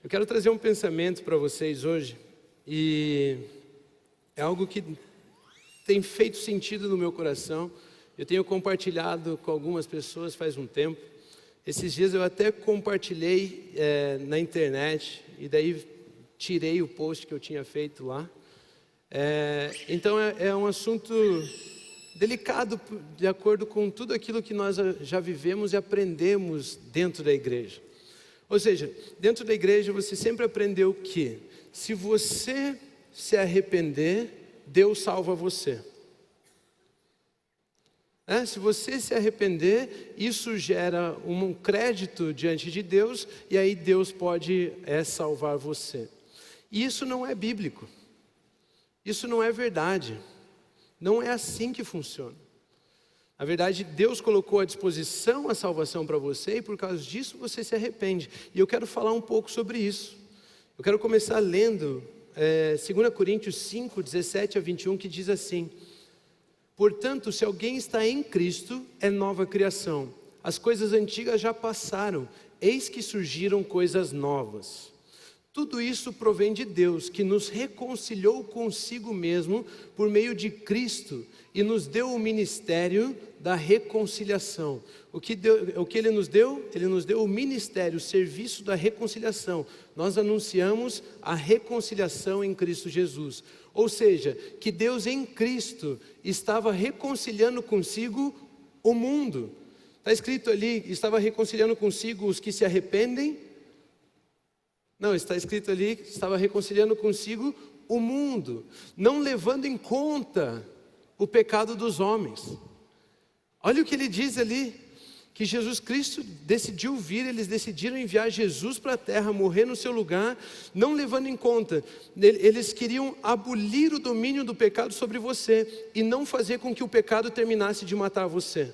Eu quero trazer um pensamento para vocês hoje, e é algo que tem feito sentido no meu coração. Eu tenho compartilhado com algumas pessoas faz um tempo. Esses dias eu até compartilhei na internet, e daí tirei o post que eu tinha feito lá. Então é um assunto delicado, de acordo com tudo aquilo que nós já vivemos e aprendemos dentro da igreja. Ou seja, dentro da igreja você sempre aprendeu que se você se arrepender, Deus salva você. Se você se arrepender, isso gera um crédito diante de Deus, e aí Deus pode salvar você. E isso não é bíblico, isso não é verdade, não é assim que funciona. Na verdade, Deus colocou à disposição a salvação para você, e por causa disso você se arrepende. E eu quero falar um pouco sobre isso. Eu quero começar lendo 2 Coríntios 5, 17 a 21, que diz assim: portanto, se alguém está em Cristo, é nova criação. As coisas antigas já passaram, eis que surgiram coisas novas. Tudo isso provém de Deus, que nos reconciliou consigo mesmo por meio de Cristo e nos deu o ministério da reconciliação. O que Ele nos deu? Ele nos deu o ministério, o serviço da reconciliação. Nós anunciamos a reconciliação em Cristo Jesus. Ou seja, que Deus em Cristo estava reconciliando consigo o mundo. Está escrito ali, estava reconciliando consigo os que se arrependem. Não, está escrito ali, estava reconciliando consigo o mundo, não levando em conta o pecado dos homens. Olha o que ele diz ali, que Jesus Cristo decidiu vir, eles decidiram enviar Jesus para a terra, morrer no seu lugar, não levando em conta. Eles queriam abolir o domínio do pecado sobre você, e não fazer com que o pecado terminasse de matar você.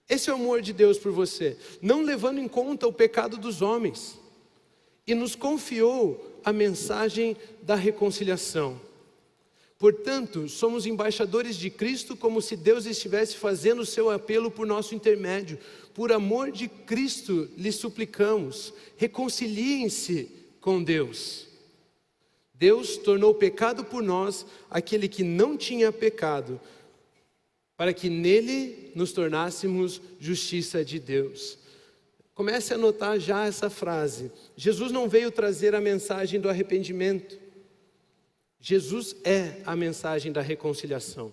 Esse é o amor de Deus por você, não levando em conta o pecado dos homens. E nos confiou a mensagem da reconciliação. Portanto, somos embaixadores de Cristo, como se Deus estivesse fazendo o seu apelo por nosso intermédio. Por amor de Cristo, lhes suplicamos, reconciliem-se com Deus. Deus tornou pecado por nós aquele que não tinha pecado, para que nele nos tornássemos justiça de Deus. Comece a anotar já essa frase. Jesus não veio trazer a mensagem do arrependimento. Jesus é a mensagem da reconciliação.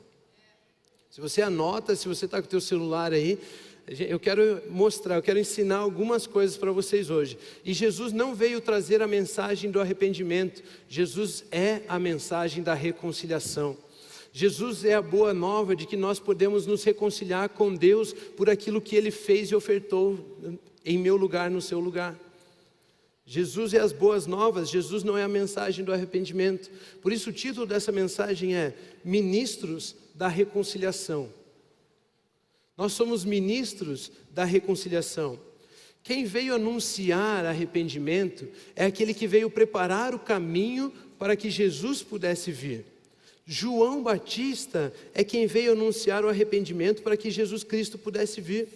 Se você anota, se você está com o teu celular aí, eu quero mostrar, eu quero ensinar algumas coisas para vocês hoje. E Jesus não veio trazer a mensagem do arrependimento. Jesus é a mensagem da reconciliação. Jesus é a boa nova de que nós podemos nos reconciliar com Deus por aquilo que Ele fez e ofertou em meu lugar, no seu lugar. Jesus é as boas novas, Jesus não é a mensagem do arrependimento. Por isso o título dessa mensagem é Ministros da Reconciliação. Nós somos ministros da reconciliação. Quem veio anunciar arrependimento é aquele que veio preparar o caminho para que Jesus pudesse vir. João Batista é quem veio anunciar o arrependimento para que Jesus Cristo pudesse vir.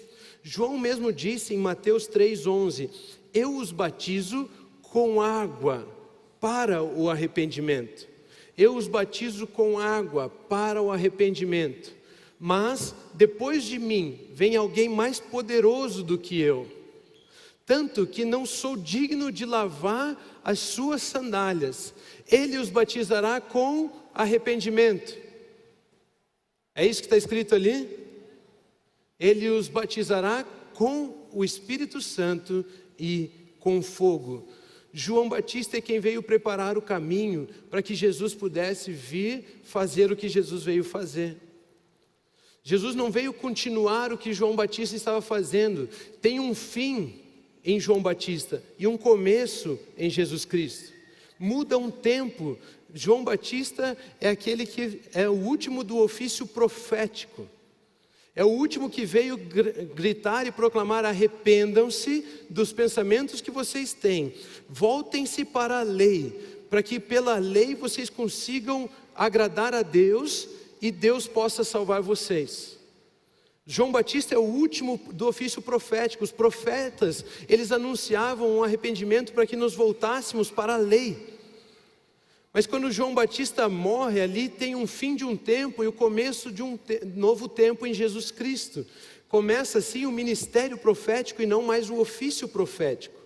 João mesmo disse em Mateus 3,11: eu os batizo com água para o arrependimento. Eu os batizo com água para o arrependimento. Mas depois de mim vem alguém mais poderoso do que eu, tanto que não sou digno de lavar as suas sandálias. Ele os batizará com arrependimento. É isso que está escrito ali? Ele os batizará com o Espírito Santo e com fogo. João Batista é quem veio preparar o caminho para que Jesus pudesse vir fazer o que Jesus veio fazer. Jesus não veio continuar o que João Batista estava fazendo. Tem um fim em João Batista e um começo em Jesus Cristo. Muda um tempo. João Batista é aquele que é o último do ofício profético. É o último que veio gritar e proclamar: arrependam-se dos pensamentos que vocês têm, voltem-se para a lei, para que pela lei vocês consigam agradar a Deus e Deus possa salvar vocês. João Batista é o último do ofício profético. Os profetas, eles anunciavam um arrependimento para que nos voltássemos para a lei. Mas quando João Batista morre, ali tem um fim de um tempo e o começo de um novo tempo em Jesus Cristo. Começa assim o ministério profético e não mais o ofício profético.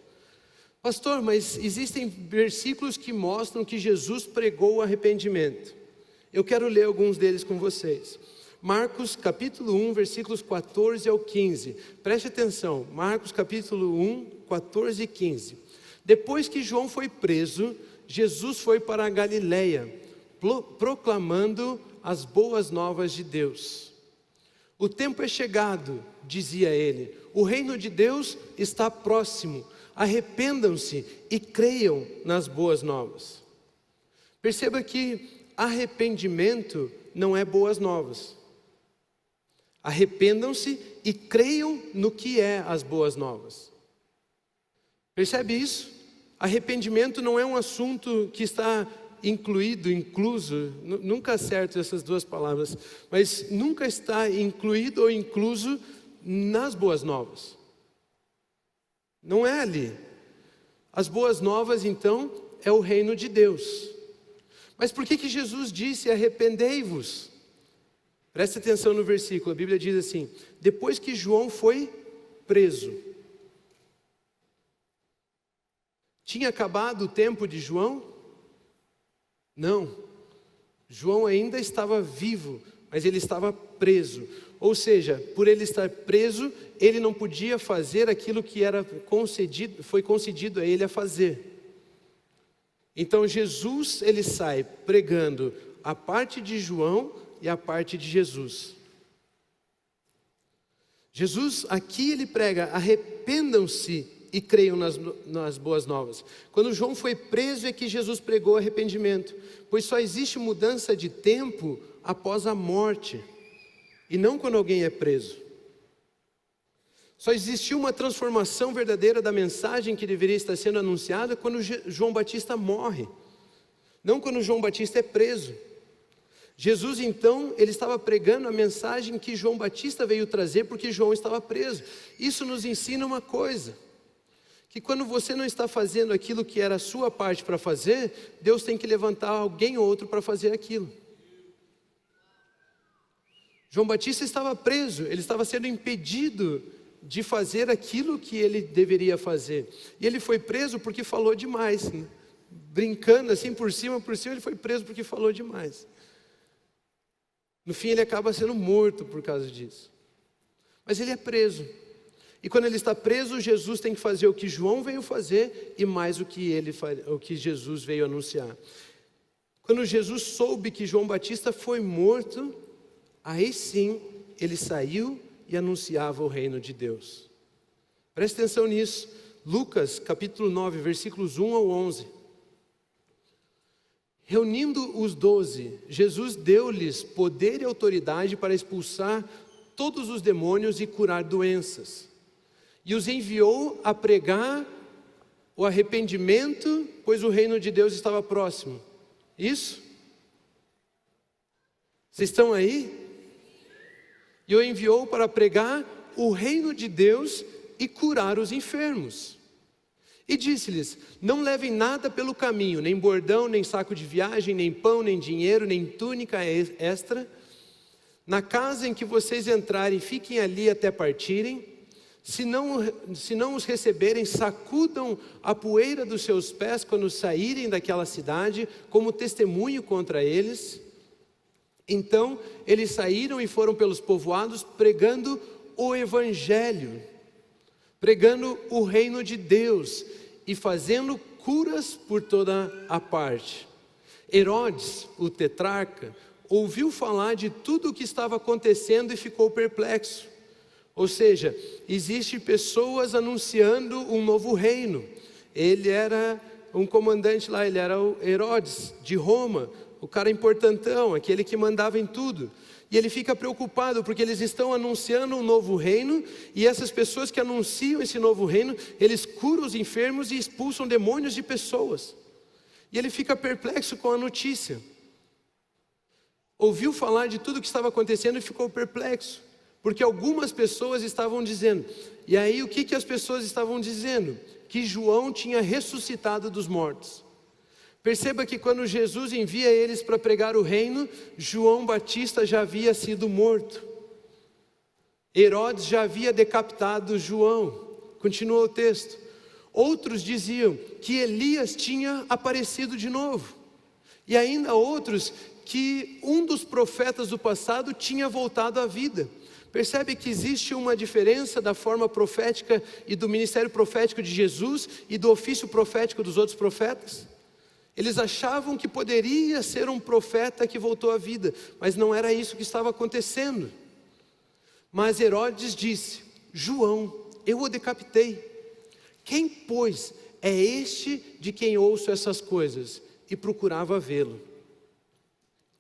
Pastor, mas existem versículos que mostram que Jesus pregou o arrependimento. Eu quero ler alguns deles com vocês. Marcos capítulo 1, versículos 14 ao 15. Preste atenção, Marcos capítulo 1, 14 e 15. Depois que João foi preso, Jesus foi para a Galileia, proclamando as boas novas de Deus. O tempo é chegado, dizia ele, o reino de Deus está próximo, arrependam-se e creiam nas boas novas. Perceba que arrependimento não é boas novas. Arrependam-se e creiam no que é as boas novas. Percebe isso? Arrependimento não é um assunto que está incluso, nunca acerto essas duas palavras, mas nunca está incluído ou incluso nas boas novas. Não é ali. As boas novas, então, é o reino de Deus. Mas por que Jesus disse arrependei-vos? Preste atenção no versículo, a Bíblia diz assim: depois que João foi preso. Tinha acabado o tempo de João? Não. João ainda estava vivo, mas ele estava preso. Ou seja, por ele estar preso, ele não podia fazer aquilo que foi concedido a ele a fazer. Então Jesus, ele sai pregando a parte de João e a parte de Jesus. Jesus aqui ele prega, arrependam-se e creiam nas boas novas. Quando João foi preso é que Jesus pregou arrependimento, pois só existe mudança de tempo após a morte, e não quando alguém é preso. Só existiu uma transformação verdadeira da mensagem que deveria estar sendo anunciada quando João Batista morre, não quando João Batista é preso. Jesus então, ele estava pregando a mensagem que João Batista veio trazer porque João estava preso. Isso nos ensina uma coisa, que quando você não está fazendo aquilo que era a sua parte para fazer, Deus tem que levantar alguém ou outro para fazer aquilo. João Batista estava preso, ele estava sendo impedido de fazer aquilo que ele deveria fazer. E ele foi preso porque falou demais, né? Brincando assim por cima, ele foi preso porque falou demais. No fim ele acaba sendo morto por causa disso. Mas ele é preso. E quando ele está preso, Jesus tem que fazer o que João veio fazer e mais o que Jesus veio anunciar. Quando Jesus soube que João Batista foi morto, aí sim ele saiu e anunciava o reino de Deus. Preste atenção nisso. Lucas capítulo 9, versículos 1 ao 11. Reunindo os 12, Jesus deu-lhes poder e autoridade para expulsar todos os demônios e curar doenças. E os enviou a pregar o arrependimento, pois o reino de Deus estava próximo. Isso? Vocês estão aí? E o enviou para pregar o reino de Deus e curar os enfermos. E disse-lhes: não levem nada pelo caminho, nem bordão, nem saco de viagem, nem pão, nem dinheiro, nem túnica extra. Na casa em que vocês entrarem, fiquem ali até partirem. Se não os receberem, sacudam a poeira dos seus pés quando saírem daquela cidade, como testemunho contra eles. Então eles saíram e foram pelos povoados, pregando o evangelho, pregando o reino de Deus e fazendo curas por toda a parte. Herodes, o tetrarca, ouviu falar de tudo o que estava acontecendo e ficou perplexo. Ou seja, existem pessoas anunciando um novo reino. Ele era um comandante lá, ele era o Herodes de Roma, o cara importantão, aquele que mandava em tudo. E ele fica preocupado porque eles estão anunciando um novo reino, e essas pessoas que anunciam esse novo reino, eles curam os enfermos e expulsam demônios de pessoas. E ele fica perplexo com a notícia. Ouviu falar de tudo o que estava acontecendo e ficou perplexo. Porque algumas pessoas estavam dizendo, e aí o que as pessoas estavam dizendo? Que João tinha ressuscitado dos mortos. Perceba que quando Jesus envia eles para pregar o reino, João Batista já havia sido morto. Herodes já havia decapitado João. Continua o texto. Outros diziam que Elias tinha aparecido de novo. E ainda outros que um dos profetas do passado tinha voltado à vida. Percebe que existe uma diferença da forma profética e do ministério profético de Jesus e do ofício profético dos outros profetas? Eles achavam que poderia ser um profeta que voltou à vida, mas não era isso que estava acontecendo. Mas Herodes disse: João, eu o decapitei. Quem, pois, é este de quem ouço essas coisas? E procurava vê-lo.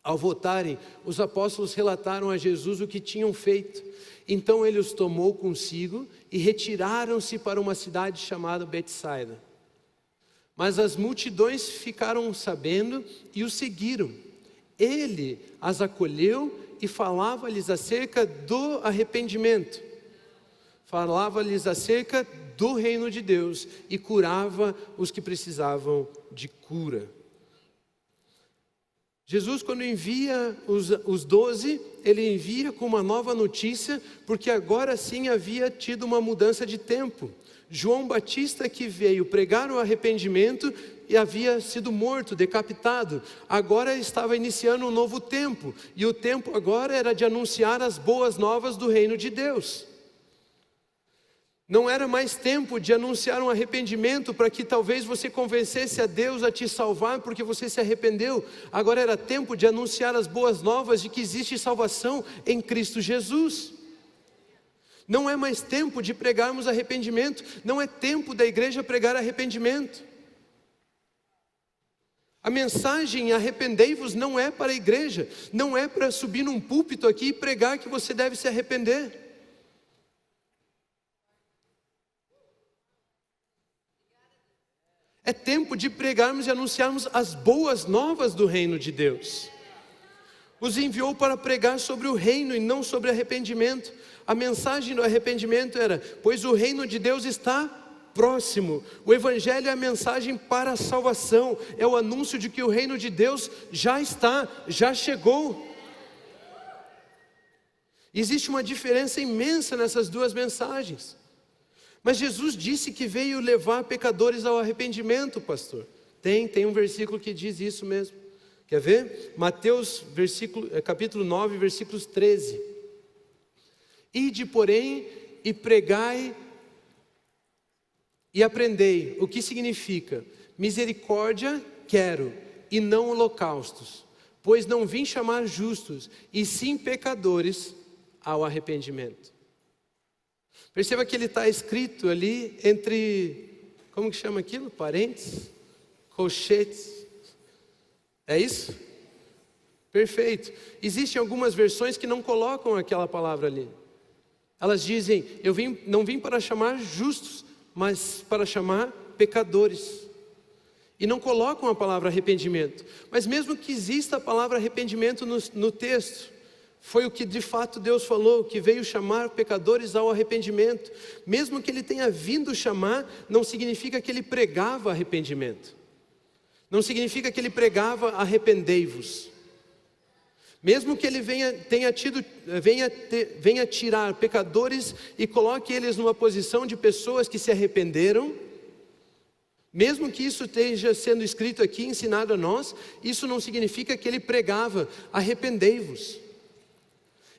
Ao voltarem, os apóstolos relataram a Jesus o que tinham feito. Então ele os tomou consigo e retiraram-se para uma cidade chamada Betsaida. Mas as multidões ficaram sabendo e o seguiram. Ele as acolheu e falava-lhes acerca do arrependimento. Falava-lhes acerca do reino de Deus e curava os que precisavam de cura. Jesus, quando envia os 12, ele envia com uma nova notícia, porque agora sim havia tido uma mudança de tempo. João Batista, que veio pregar o arrependimento e havia sido morto, decapitado, agora estava iniciando um novo tempo, e o tempo agora era de anunciar as boas novas do reino de Deus. Não era mais tempo de anunciar um arrependimento para que talvez você convencesse a Deus a te salvar porque você se arrependeu. Agora era tempo de anunciar as boas novas de que existe salvação em Cristo Jesus. Não é mais tempo de pregarmos arrependimento, não é tempo da igreja pregar arrependimento. A mensagem arrependei-vos não é para a igreja, não é para subir num púlpito aqui e pregar que você deve se arrepender. É tempo de pregarmos e anunciarmos as boas novas do reino de Deus. Os enviou para pregar sobre o reino e não sobre arrependimento. A mensagem do arrependimento era: pois o reino de Deus está próximo. O evangelho é a mensagem para a salvação, é o anúncio de que o reino de Deus já está, já chegou. Existe uma diferença imensa nessas duas mensagens. Mas Jesus disse que veio levar pecadores ao arrependimento, pastor. Tem um versículo que diz isso mesmo. Quer ver? Mateus capítulo 9, versículos 13. Ide, porém, e pregai e aprendei. O que significa? Misericórdia quero, e não holocaustos. Pois não vim chamar justos, e sim pecadores ao arrependimento. Perceba que ele está escrito ali entre, como que chama aquilo? Parênteses? Colchetes. É isso? Perfeito. Existem algumas versões que não colocam aquela palavra ali. Elas dizem: não vim para chamar justos, mas para chamar pecadores. E não colocam a palavra arrependimento. Mas mesmo que exista a palavra arrependimento no texto, foi o que de fato Deus falou, que veio chamar pecadores ao arrependimento. Mesmo que ele tenha vindo chamar, não significa que ele pregava arrependimento. Não significa que ele pregava arrependei-vos. Mesmo que ele venha tirar pecadores e coloque eles numa posição de pessoas que se arrependeram, mesmo que isso esteja sendo escrito aqui, ensinado a nós, isso não significa que ele pregava arrependei-vos.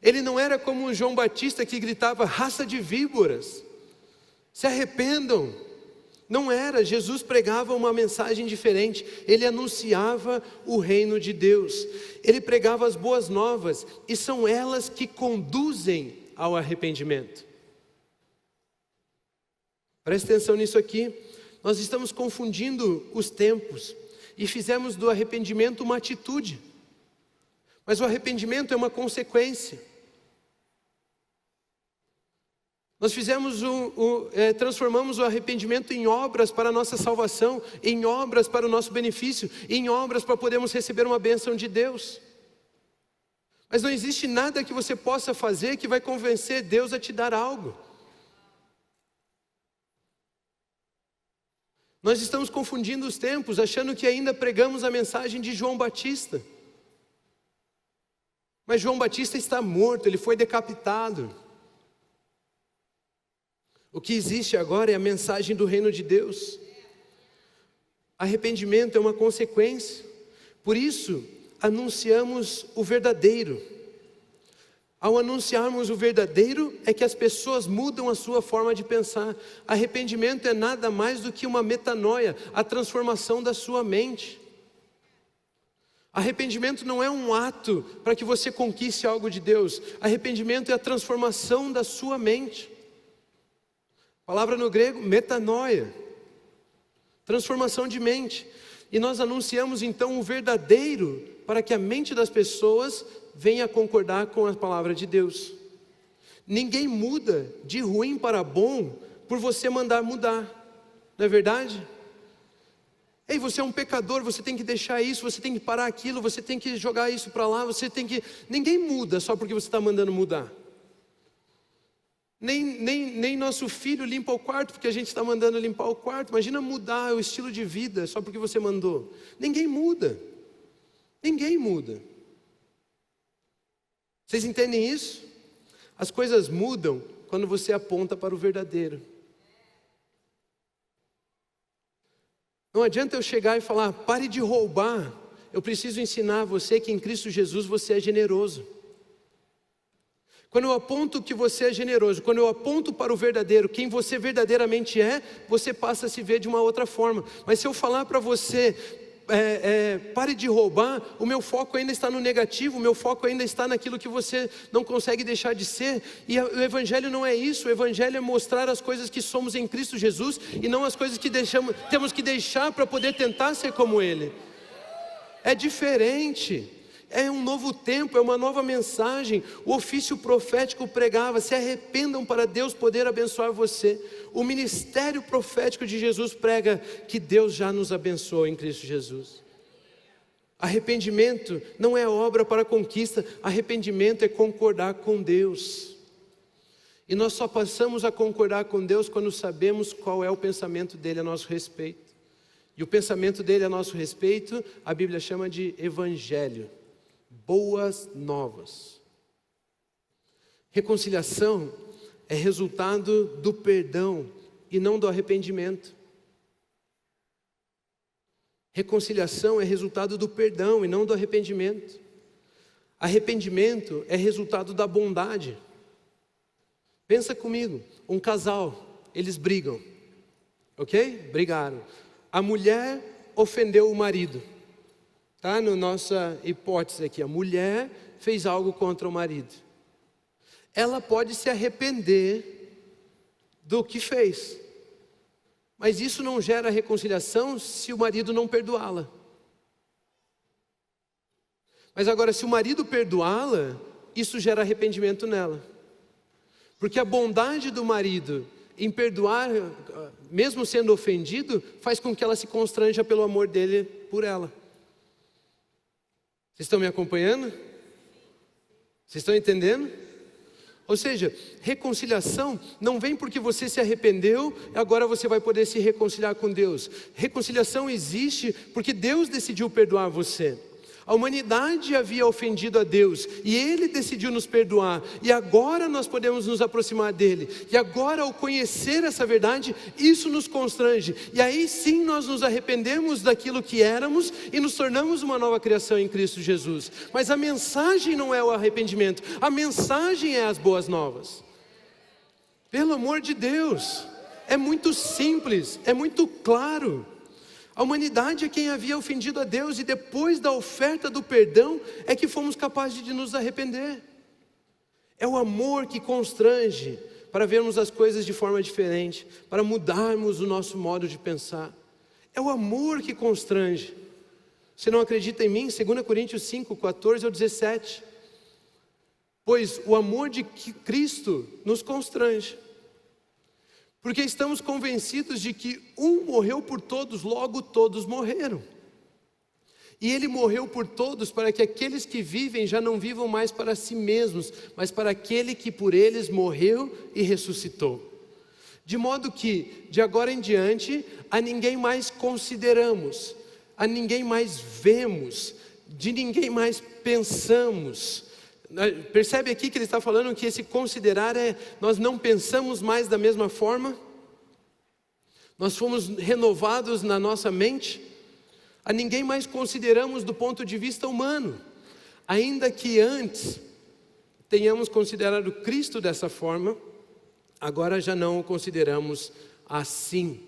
Ele não era como um João Batista que gritava: raça de víboras, se arrependam. Não era. Jesus pregava uma mensagem diferente. Ele anunciava o reino de Deus. Ele pregava as boas novas, e são elas que conduzem ao arrependimento. Preste atenção nisso aqui. Nós estamos confundindo os tempos e fizemos do arrependimento uma atitude. Mas o arrependimento é uma consequência. Nós transformamos o arrependimento em obras para a nossa salvação, em obras para o nosso benefício, em obras para podermos receber uma bênção de Deus. Mas não existe nada que você possa fazer que vai convencer Deus a te dar algo. Nós estamos confundindo os tempos, achando que ainda pregamos a mensagem de João Batista. Mas João Batista está morto, ele foi decapitado. O que existe agora é a mensagem do reino de Deus. Arrependimento é uma consequência. Por isso, anunciamos o verdadeiro. Ao anunciarmos o verdadeiro, é que as pessoas mudam a sua forma de pensar. Arrependimento é nada mais do que uma metanoia, a transformação da sua mente. Arrependimento não é um ato para que você conquiste algo de Deus. Arrependimento é a transformação da sua mente. A palavra no grego, metanoia. Transformação de mente. E nós anunciamos então o verdadeiro para que a mente das pessoas venha a concordar com a palavra de Deus. Ninguém muda de ruim para bom por você mandar mudar. Não é verdade? Ei, você é um pecador, você tem que deixar isso, você tem que parar aquilo, você tem que jogar isso para lá, você tem que... Ninguém muda só porque você está mandando mudar. Nem nosso filho limpa o quarto porque a gente está mandando limpar o quarto. Imagina mudar o estilo de vida só porque você mandou. Ninguém muda. Ninguém muda. Vocês entendem isso? As coisas mudam quando você aponta para o verdadeiro. Não adianta eu chegar e falar, pare de roubar. Eu preciso ensinar você que em Cristo Jesus você é generoso. Quando eu aponto que você é generoso, quando eu aponto para o verdadeiro, quem você verdadeiramente é, você passa a se ver de uma outra forma. Mas se eu falar para você, pare de roubar, o meu foco ainda está no negativo, o meu foco ainda está naquilo que você não consegue deixar de ser. E o Evangelho não é isso, o Evangelho é mostrar as coisas que somos em Cristo Jesus e não as coisas que temos que deixar para poder tentar ser como Ele. É diferente. É um novo tempo, é uma nova mensagem. O ofício profético pregava, se arrependam para Deus poder abençoar você. O ministério profético de Jesus prega que Deus já nos abençoou em Cristo Jesus. Arrependimento não é obra para conquista, arrependimento é concordar com Deus. E nós só passamos a concordar com Deus quando sabemos qual é o pensamento dele a nosso respeito. E o pensamento dele a nosso respeito, a Bíblia chama de evangelho. Boas novas. Reconciliação é resultado do perdão e não do arrependimento. Reconciliação é resultado do perdão e não do arrependimento. Arrependimento é resultado da bondade. Pensa comigo, um casal, eles brigam, ok? Brigaram. A mulher ofendeu o marido. Tá, na nossa hipótese aqui, a mulher fez algo contra o marido. Ela pode se arrepender do que fez, mas isso não gera reconciliação se o marido não perdoá-la. Mas agora, se o marido perdoá-la, isso gera arrependimento nela. Porque a bondade do marido em perdoar, mesmo sendo ofendido, faz com que ela se constranja pelo amor dele por ela. Vocês estão me acompanhando? Vocês estão entendendo? Ou seja, reconciliação não vem porque você se arrependeu e agora você vai poder se reconciliar com Deus. Reconciliação existe porque Deus decidiu perdoar você. A humanidade havia ofendido a Deus e Ele decidiu nos perdoar. E agora nós podemos nos aproximar dEle. E agora, ao conhecer essa verdade, isso nos constrange. E aí sim nós nos arrependemos daquilo que éramos e nos tornamos uma nova criação em Cristo Jesus. Mas a mensagem não é o arrependimento. A mensagem é as boas novas. Pelo amor de Deus, é muito simples, é muito claro. A humanidade é quem havia ofendido a Deus e depois da oferta do perdão é que fomos capazes de nos arrepender. É o amor que constrange para vermos as coisas de forma diferente, para mudarmos o nosso modo de pensar. É o amor que constrange. Você não acredita em mim? 2 Coríntios 5, 14 ao 17. Pois o amor de Cristo nos constrange. Porque estamos convencidos de que um morreu por todos, logo todos morreram. E Ele morreu por todos, para que aqueles que vivem já não vivam mais para si mesmos, mas para aquele que por eles morreu e ressuscitou. De modo que, de agora em diante, a ninguém mais consideramos, a ninguém mais vemos, de ninguém mais pensamos. Percebe aqui que ele está falando que esse considerar nós não pensamos mais da mesma forma? Nós fomos renovados na nossa mente? A ninguém mais consideramos do ponto de vista humano, ainda que antes tenhamos considerado Cristo dessa forma, agora já não o consideramos assim.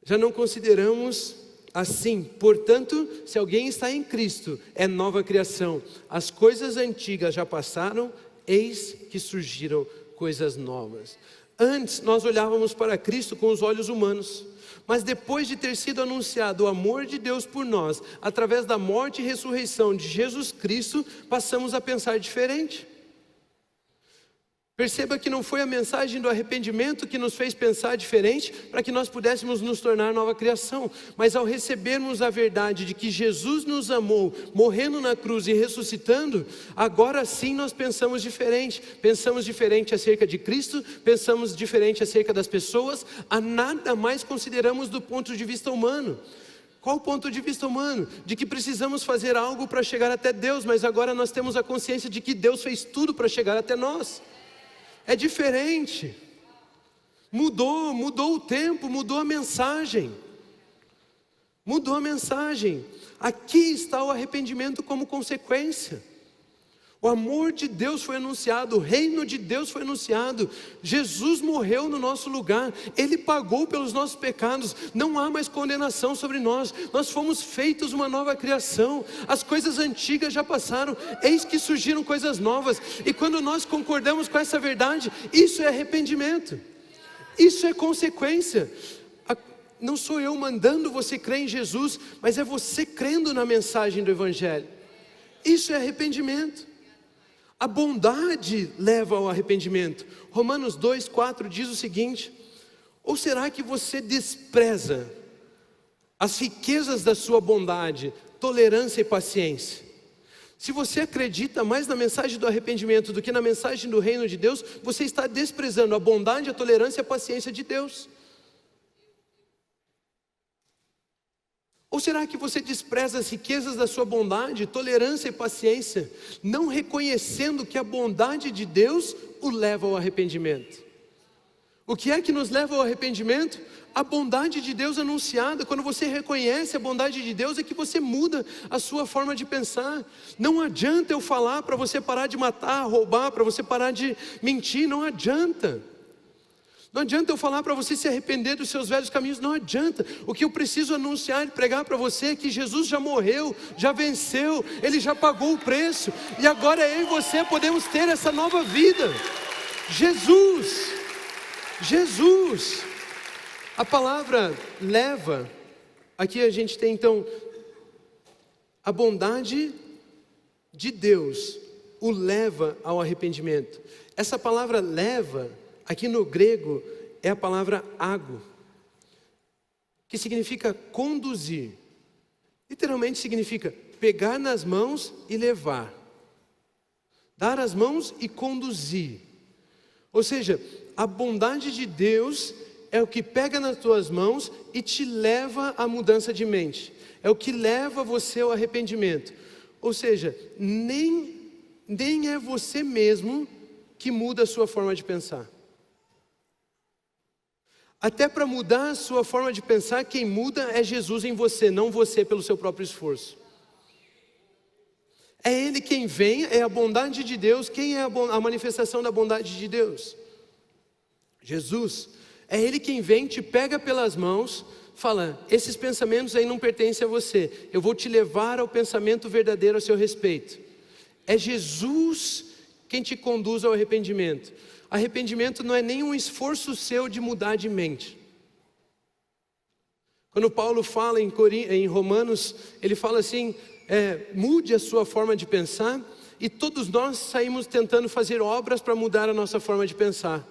Já não consideramos assim. Portanto, se alguém está em Cristo, é nova criação. As coisas antigas já passaram, eis que surgiram coisas novas. Antes nós olhávamos para Cristo com os olhos humanos, mas depois de ter sido anunciado o amor de Deus por nós, através da morte e ressurreição de Jesus Cristo, passamos a pensar diferente. Perceba que não foi a mensagem do arrependimento que nos fez pensar diferente para que nós pudéssemos nos tornar nova criação, mas ao recebermos a verdade de que Jesus nos amou, morrendo na cruz e ressuscitando, agora sim nós pensamos diferente acerca de Cristo, pensamos diferente acerca das pessoas, a nada mais consideramos do ponto de vista humano. Qual o ponto de vista humano? De que precisamos fazer algo para chegar até Deus, mas agora nós temos a consciência de que Deus fez tudo para chegar até nós. É diferente, mudou o tempo, mudou a mensagem, aqui está o arrependimento como consequência. O amor de Deus foi anunciado, o reino de Deus foi anunciado, Jesus morreu no nosso lugar, Ele pagou pelos nossos pecados, não há mais condenação sobre nós, nós fomos feitos uma nova criação, as coisas antigas já passaram, eis que surgiram coisas novas, e quando nós concordamos com essa verdade, isso é arrependimento, isso é consequência. Não sou eu mandando você crer em Jesus, mas é você crendo na mensagem do Evangelho, isso é arrependimento. A bondade leva ao arrependimento. Romanos 2:4 diz o seguinte: ou será que você despreza as riquezas da sua bondade, tolerância e paciência? Se você acredita mais na mensagem do arrependimento do que na mensagem do reino de Deus, você está desprezando a bondade, a tolerância e a paciência de Deus. Ou será que você despreza as riquezas da sua bondade, tolerância e paciência, não reconhecendo que a bondade de Deus o leva ao arrependimento? O que é que nos leva ao arrependimento? A bondade de Deus anunciada. Quando você reconhece a bondade de Deus, é que você muda a sua forma de pensar. Não adianta eu falar para você parar de matar, roubar, para você parar de mentir, não adianta. Não adianta eu falar para você se arrepender dos seus velhos caminhos, não adianta. O que eu preciso anunciar e pregar para você é que Jesus já morreu, já venceu, Ele já pagou o preço, e agora eu e você podemos ter essa nova vida. Jesus. A palavra leva, aqui a gente tem então, a bondade de Deus o leva ao arrependimento. Essa palavra leva, aqui no grego, é a palavra ago, que significa conduzir. Literalmente significa pegar nas mãos e levar. Dar as mãos e conduzir. Ou seja, a bondade de Deus é o que pega nas tuas mãos e te leva à mudança de mente. É o que leva você ao arrependimento. Ou seja, nem é você mesmo que muda a sua forma de pensar. Até para mudar a sua forma de pensar, quem muda é Jesus em você, não você pelo seu próprio esforço. É Ele quem vem, é a bondade de Deus. Quem é a manifestação da bondade de Deus? Jesus. É Ele quem vem, te pega pelas mãos, fala: esses pensamentos aí não pertencem a você, eu vou te levar ao pensamento verdadeiro a seu respeito. É Jesus quem te conduz ao arrependimento. Arrependimento não é nenhum esforço seu de mudar de mente. Quando Paulo fala em Romanos, ele fala assim: mude a sua forma de pensar, e todos nós saímos tentando fazer obras para mudar a nossa forma de pensar.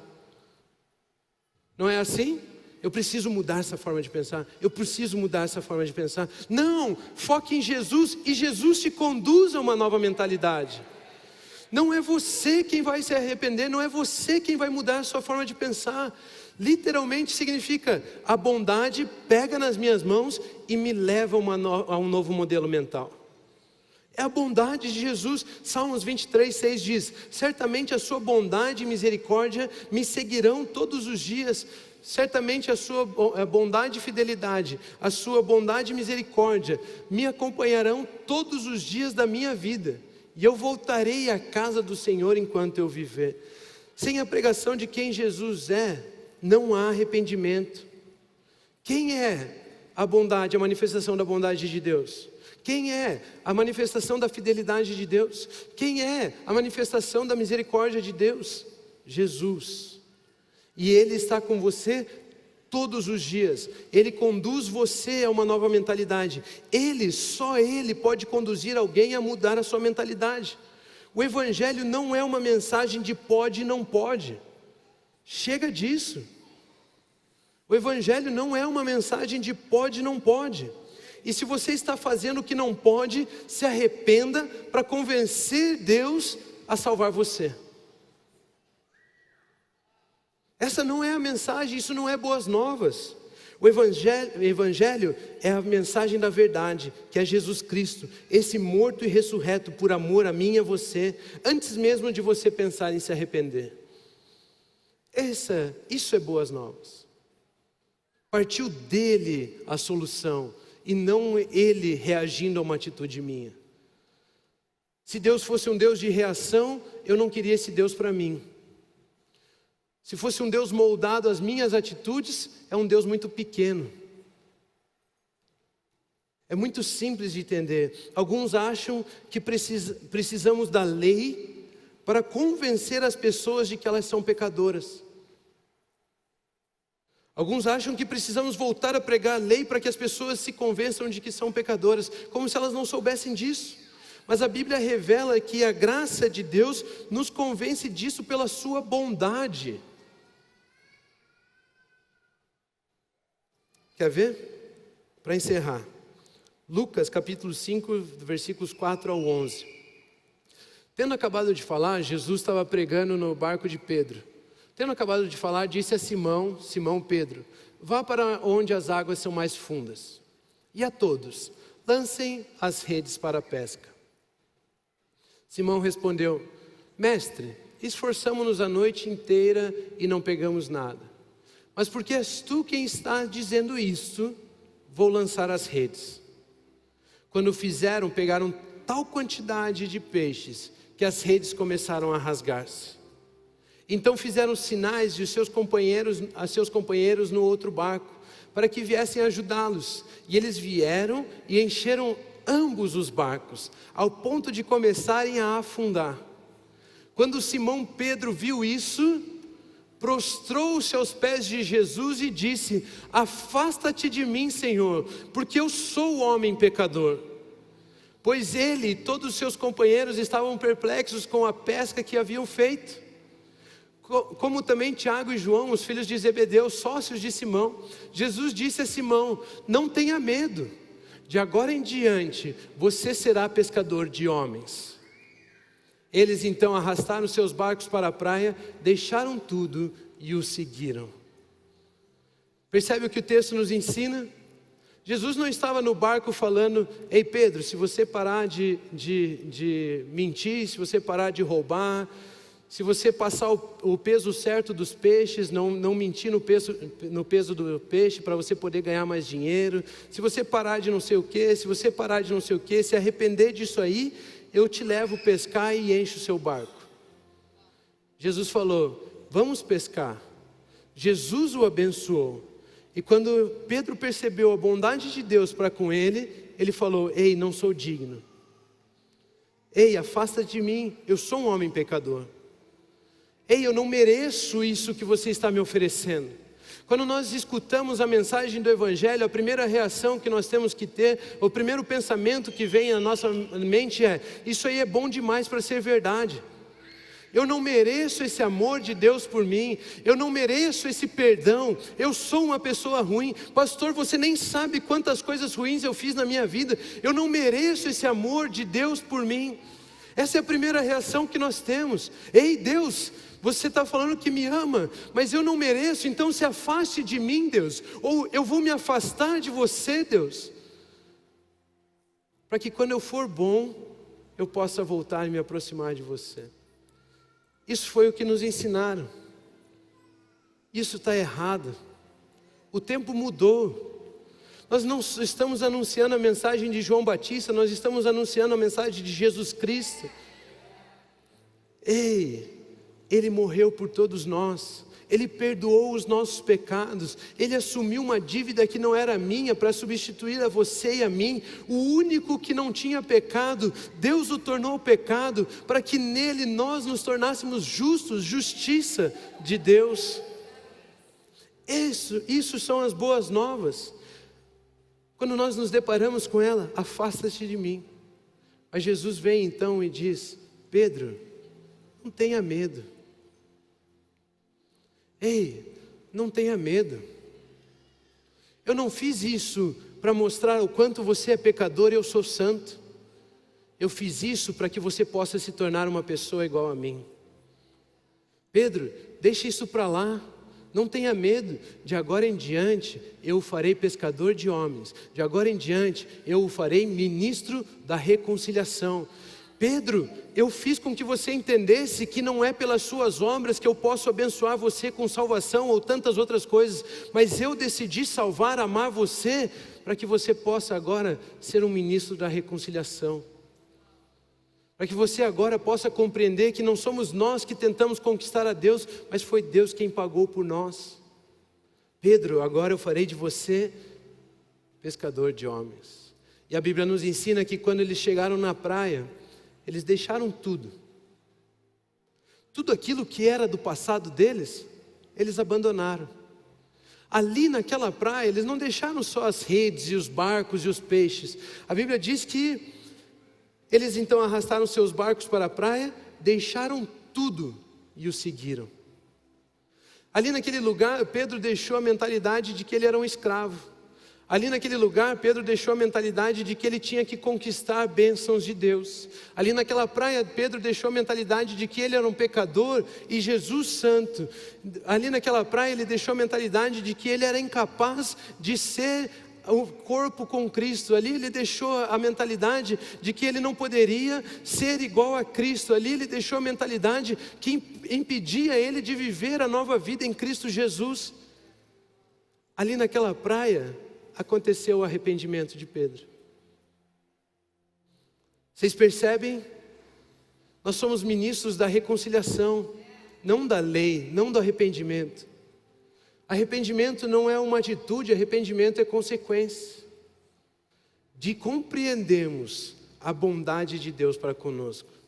Não é assim? Eu preciso mudar essa forma de pensar. Eu preciso mudar essa forma de pensar. Não, foque em Jesus e Jesus te conduz a uma nova mentalidade. Não é você quem vai se arrepender, não é você quem vai mudar a sua forma de pensar. Literalmente significa, a bondade pega nas minhas mãos e me leva a um novo modelo mental. É a bondade de Jesus. Salmos 23:6 diz: certamente a sua bondade e misericórdia me seguirão todos os dias. Certamente a sua bondade e fidelidade, a sua bondade e misericórdia me acompanharão todos os dias da minha vida, e eu voltarei à casa do Senhor enquanto eu viver. Sem a pregação de quem Jesus é, não há arrependimento. Quem é a bondade, a manifestação da bondade de Deus? Quem é a manifestação da fidelidade de Deus? Quem é a manifestação da misericórdia de Deus? Jesus. E Ele está com você todos os dias. Ele conduz você a uma nova mentalidade. Só Ele pode conduzir alguém a mudar a sua mentalidade. O Evangelho não é uma mensagem de pode e não pode. Chega disso. O Evangelho não é uma mensagem de pode e não pode. E se você está fazendo o que não pode, se arrependa para convencer Deus a salvar você. Essa não é a mensagem, isso não é boas novas. O Evangelho é a mensagem da verdade, que é Jesus Cristo, esse morto e ressurreto por amor a mim e a você, antes mesmo de você pensar em se arrepender. Isso é boas novas. Partiu dele a solução, e não ele reagindo a uma atitude minha. Se Deus fosse um Deus de reação, eu não queria esse Deus para mim. Se fosse um Deus moldado às minhas atitudes, é um Deus muito pequeno. É muito simples de entender. Alguns acham que precisamos da lei para convencer as pessoas de que elas são pecadoras. Alguns acham que precisamos voltar a pregar a lei para que as pessoas se convençam de que são pecadoras, como se elas não soubessem disso. Mas a Bíblia revela que a graça de Deus nos convence disso pela sua bondade. Quer ver? Para encerrar, Lucas capítulo 5, versículos 4 ao 11. Tendo acabado de falar, Jesus estava pregando no barco de Pedro. Tendo acabado de falar, disse a Simão Pedro: vá para onde as águas são mais fundas, e a todos, lancem as redes para a pesca. Simão respondeu: mestre, esforçamo-nos a noite inteira e não pegamos nada. Mas porque és tu quem está dizendo isso, vou lançar as redes. Quando fizeram, pegaram tal quantidade de peixes que as redes começaram a rasgar-se. Então fizeram sinais a seus companheiros no outro barco, para que viessem ajudá-los. E eles vieram e encheram ambos os barcos, ao ponto de começarem a afundar. Quando Simão Pedro viu isso, prostrou-se aos pés de Jesus e disse: afasta-te de mim, Senhor, porque eu sou o homem pecador. Pois ele e todos os seus companheiros estavam perplexos com a pesca que haviam feito, como também Tiago e João, os filhos de Zebedeu, sócios de Simão. Jesus disse a Simão: não tenha medo, de agora em diante você será pescador de homens. Eles então arrastaram seus barcos para a praia, deixaram tudo e o seguiram. Percebe o que o texto nos ensina? Jesus não estava no barco falando: ei Pedro, se você parar de mentir, se você parar de roubar, se você passar o peso certo dos peixes, não mentir no peso do peixe para você poder ganhar mais dinheiro, se você parar de não sei o que, se arrepender disso aí, eu te levo pescar e encho o seu barco. Jesus falou: vamos pescar. Jesus o abençoou. E quando Pedro percebeu a bondade de Deus para com ele, ele falou: ei, não sou digno. Ei, afasta-te de mim, eu sou um homem pecador. Ei, eu não mereço isso que você está me oferecendo. Quando nós escutamos a mensagem do Evangelho, a primeira reação que nós temos que ter, o primeiro pensamento que vem à nossa mente é: isso aí é bom demais para ser verdade. Eu não mereço esse amor de Deus por mim. Eu não mereço esse perdão. Eu sou uma pessoa ruim. Pastor, você nem sabe quantas coisas ruins eu fiz na minha vida. Eu não mereço esse amor de Deus por mim. Essa é a primeira reação que nós temos. Ei, Deus, você está falando que me ama, mas eu não mereço, então se afaste de mim, Deus. Ou eu vou me afastar de você, Deus, para que quando eu for bom, eu possa voltar e me aproximar de você. Isso foi o que nos ensinaram. Isso está errado. O tempo mudou. Nós não estamos anunciando a mensagem de João Batista, nós estamos anunciando a mensagem de Jesus Cristo. Ei, Ele morreu por todos nós. Ele perdoou os nossos pecados. Ele assumiu uma dívida que não era minha para substituir a você e a mim. O único que não tinha pecado, Deus o tornou pecado para que nele nós nos tornássemos justos, justiça de Deus. Isso são as boas novas. Quando nós nos deparamos com ela, afasta-te de mim. Mas Jesus vem então e diz: Pedro, não tenha medo. Ei, não tenha medo. Eu não fiz isso para mostrar o quanto você é pecador e eu sou santo. Eu fiz isso para que você possa se tornar uma pessoa igual a mim. Pedro, deixe isso para lá. Não tenha medo. De agora em diante eu o farei pescador de homens. De agora em diante eu o farei ministro da reconciliação. Pedro, eu fiz com que você entendesse que não é pelas suas obras que eu posso abençoar você com salvação ou tantas outras coisas, mas eu decidi salvar, amar você, para que você possa agora ser um ministro da reconciliação. Para que você agora possa compreender que não somos nós que tentamos conquistar a Deus, mas foi Deus quem pagou por nós. Pedro, agora eu farei de você pescador de homens. E a Bíblia nos ensina que quando eles chegaram na praia, eles deixaram tudo. Tudo aquilo que era do passado deles, eles abandonaram. Ali naquela praia, eles não deixaram só as redes e os barcos e os peixes. A Bíblia diz que eles então arrastaram seus barcos para a praia, deixaram tudo e o seguiram. Ali naquele lugar, Pedro deixou a mentalidade de que ele era um escravo. Ali naquele lugar, Pedro deixou a mentalidade de que ele tinha que conquistar bênçãos de Deus. Ali naquela praia, Pedro deixou a mentalidade de que ele era um pecador e Jesus santo. Ali naquela praia, ele deixou a mentalidade de que ele era incapaz de ser o corpo com Cristo. Ali ele deixou a mentalidade de que ele não poderia ser igual a Cristo. Ali ele deixou a mentalidade que impedia ele de viver a nova vida em Cristo Jesus. Ali naquela praia, aconteceu o arrependimento de Pedro. Vocês percebem? Nós somos ministros da reconciliação, não da lei, não do arrependimento. Arrependimento não é uma atitude, arrependimento é consequência de compreendermos a bondade de Deus para conosco.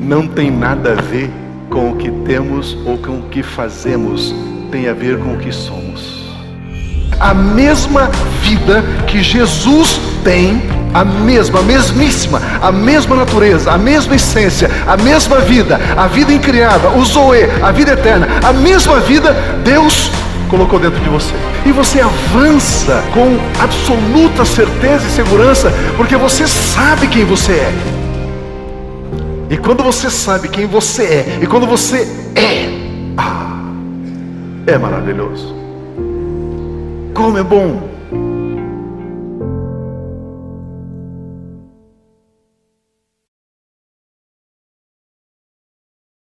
Não tem nada a ver com o que temos ou com o que fazemos, tem a ver com o que somos. A mesma vida que Jesus tem, a mesmíssima, a mesma natureza, a mesma essência, a mesma vida, a vida incriada, o Zoe, a vida eterna, a mesma vida, Deus colocou dentro de você. E você avança com absoluta certeza e segurança, porque você sabe quem você é. E quando você sabe quem você é, e quando você é maravilhoso. Como é bom